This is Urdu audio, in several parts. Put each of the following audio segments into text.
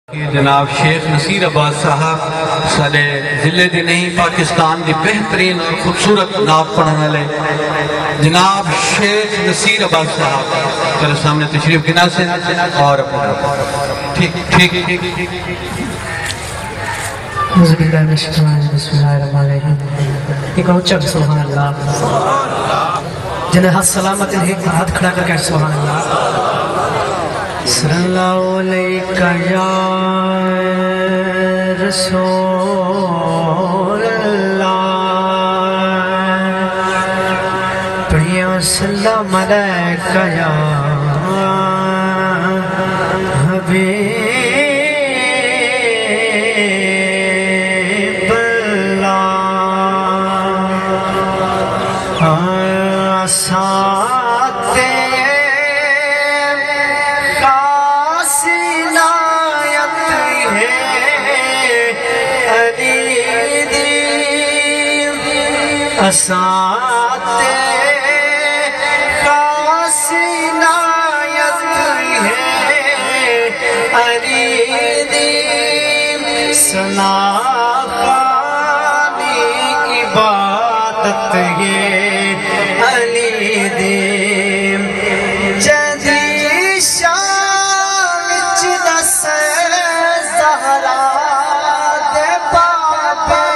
جناب شیخ نصیر عباس صاحب سالے ضلع دے نہیں پاکستان دی بہترین اور خوبصورت نعت پڑھنے لے جناب شیخ نصیر عباس صاحب تیرے سامنے تشریف گنا سے اور اپنا ٹھیک اعوذ باللہ من الشیطان الرجیم بسم اللہ الرحمن الرحیم ایک اونچا سبحان اللہ جنہیں ہاتھ سلامت ایک ہاتھ کھڑا کر کے سبحان اللہ صلی اللہ علیکہ یا رسول اللہ پڑھیے سلام علیکہ یا حبیب اساتے خاص عنایت ہے علیدی ثنا پانی عبادت ہے علیدی جدی شان چدس زہرا دے پاپے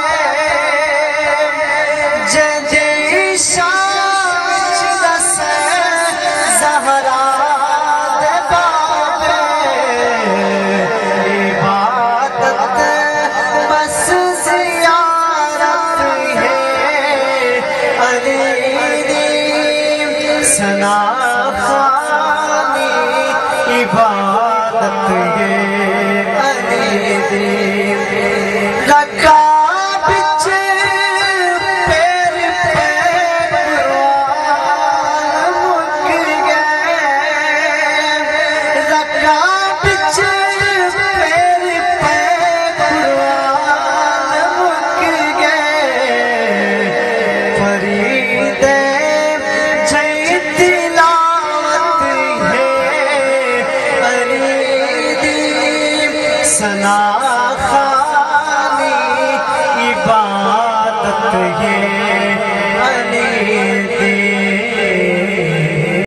عبادت ہے علیدی لکا بچے پیر پیر مک گئے لکا بچے پیر پیر مک گئے فرید سنا